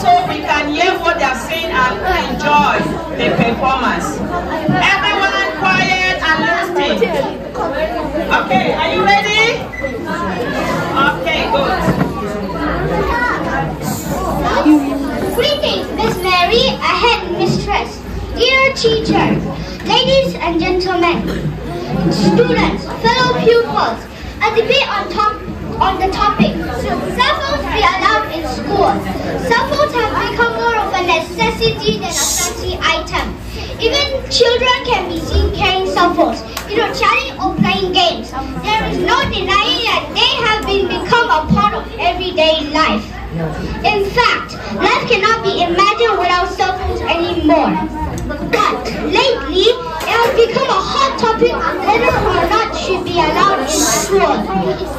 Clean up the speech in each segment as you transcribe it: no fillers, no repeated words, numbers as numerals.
so we can hear what they are saying and enjoy the performance. Everyone quiet and listening. Okay, are you ready? Okay, good. Greetings, Miss Mary, a head mistress, dear teachers, ladies and gentlemen, students, fellow pupils. A debate on the topic: should cell phones be allowed in school? Cell phones have become more of a necessity than a fancy item. Even children can be seen carrying cell phones, either chatting or playing games. There is no denying that they have become a part of everyday life. In fact, life cannot be imagined without cell phones anymore. But lately, it has become a hot topic whether or not should be allowed in school.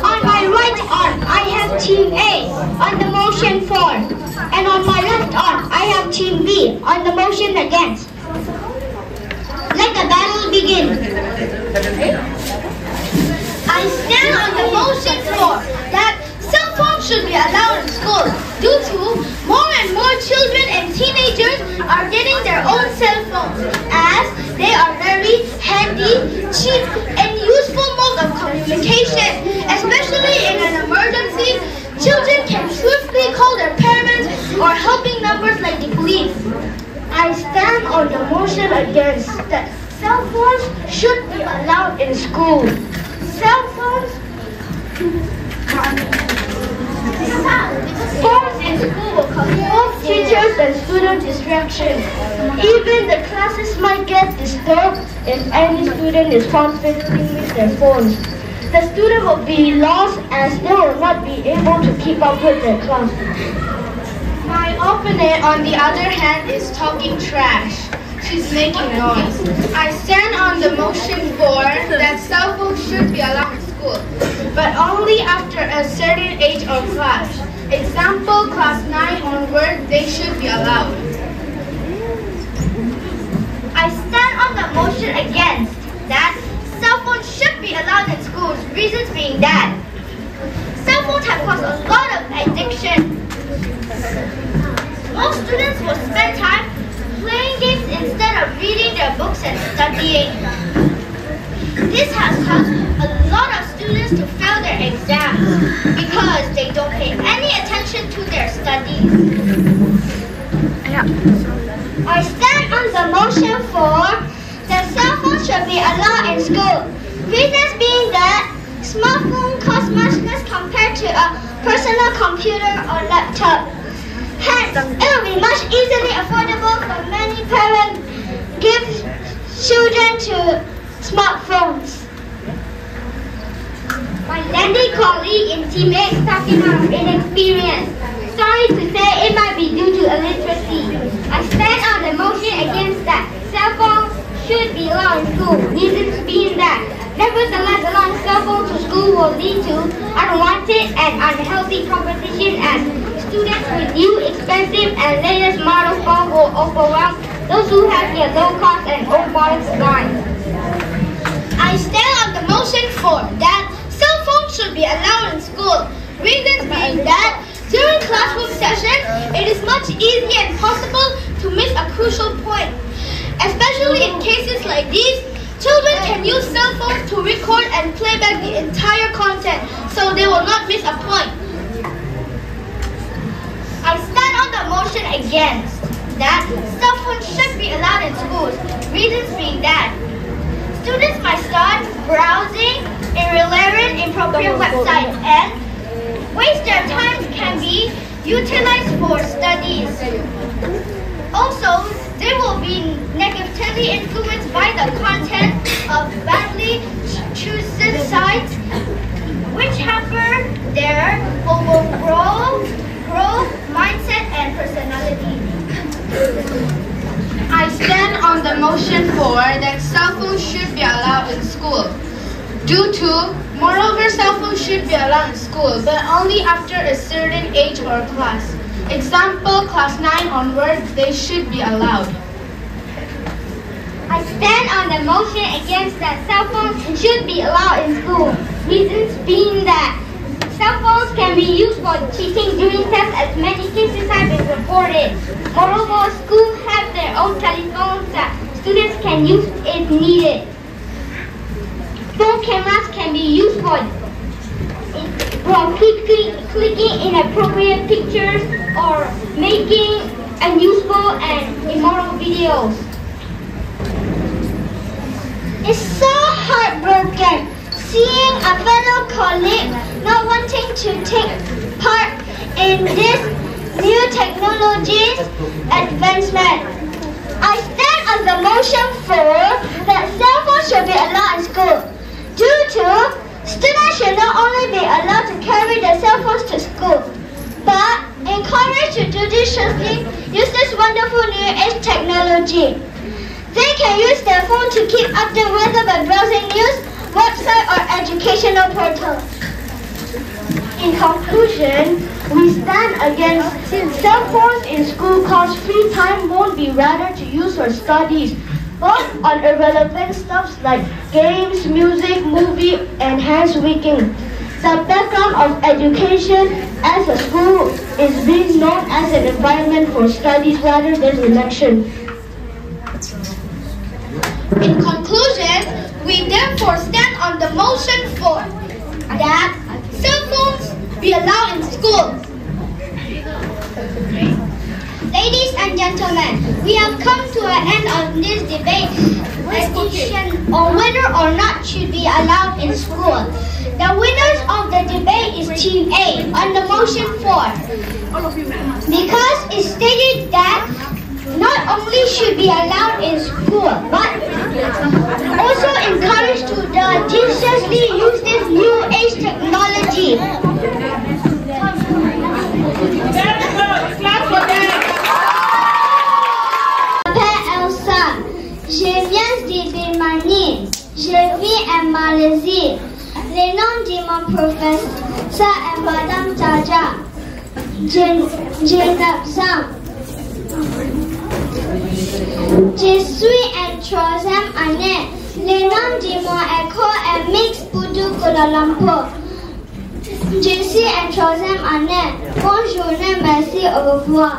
On my right arm, I have Team A on the motion for, and on my left arm, I have Team B on the motion against. Let the battle begin. I stand on the motion for that cell phones should be allowed in school due to more and more children and teenagers are getting their own cell phones as they are very handy, cheap, and useful mode of communication. Especially in an emergency, children can swiftly call their parents or helping numbers like the police. I stand on the motion against that cell phones should be allowed in school. Cell phones in school will cause both teachers and student distraction. Even the classes might get disturbed if any student is found fiddling with their phones. The student will be lost as they will not be able to keep up with their class. My opponent, on the other hand, is talking trash. She's making noise. I stand on the motion for that cell phones should be allowed in school, but only after a certain age or class. Example, class 9 onward, they should be allowed. I stand on the motion against that cell phones should be allowed in schools, reasons being that cell phones have caused a lot of addiction. Most students will spend time playing games instead of reading their books and studying. This has caused a lot of students to fail their exams because they don't pay any attention to their studies. I stand on the motion for that cell phones should be allowed in school. Reasons being that smartphone costs much less compared to a personal computer or laptop. Hence, it will be much easily affordable for many parents give children to smartphones. My lady colleague in Team A is talking out of inexperience. Sorry to say, it might be due to illiteracy. I stand on the motion against that cell phones should be allowed in school. Reasons being that nevertheless, allowing cell phones to school will lead to unwanted and unhealthy competition as students with new, expensive, and latest model phones will overwhelm those who have their low-cost and old model designs. I stand on the motion for that cell phones should be allowed in school. Reasons being that during classroom sessions, it is much easier and possible to miss a crucial point. Especially in cases like these, children can use cell phones to record and play back the entire content, so they will not miss a point. I stand on the motion against that cell phones should be allowed in schools. Reasons being that students might start browsing irrelevant, inappropriate websites and waste their time can be utilized for studies. Also, they will be negatively influenced by the content of badly chosen sites, which hamper their overall growth, mindset, and personality. I stand on the motion for that cell phones should be allowed in school. Moreover, cell phones should be allowed in school, but only after a certain age or class. Example, class 9 onward, they should be allowed. I stand on the motion against that cell phones should be allowed in school. Reasons being that cell phones can can be used for teaching during tests, as many cases have been reported. Moreover, schools have their own telephones that students can use if needed. Phone cameras can be used for clicking inappropriate pictures or making unuseful and immoral videos. It's so heartbroken seeing a fellow colleague not wanting to take part in this new technology's advancement. I stand on the motion for that cell phones should be allowed in school. Due to students should not only be allowed to carry their cell phones to school, but encouraged to judiciously use this wonderful new age technology. They can use their phone to keep up to weather by browsing news, website or educational portals. In conclusion, we stand against cell phones in school cause free time won't be rather to use for studies, both on irrelevant stuff like games, music, movie, and hands-waking. The background of education as a school is being known as an environment for studies rather than election. In conclusion, we therefore stand on the motion for that cell phones be allowed in schools. Ladies and gentlemen, we have come to an end of this debate edition on whether or not should be allowed in school. The winners of the debate is Team A on the motion 4, because it stated that not only should be allowed in school, but also encouraged to judiciously use this new age technology. Very good. Clap for them. Je m'appelle Elsa. Je viens de Birmanie. Je vis en Malaisie. Le nom de mon professeur est Madame Jaja. J'ai 9 ans. Je suis en 3e année. Le nom de mon école est Mix Pudu Kuala Lumpur. Je suis en 3e année. Bonne journée, merci, au revoir.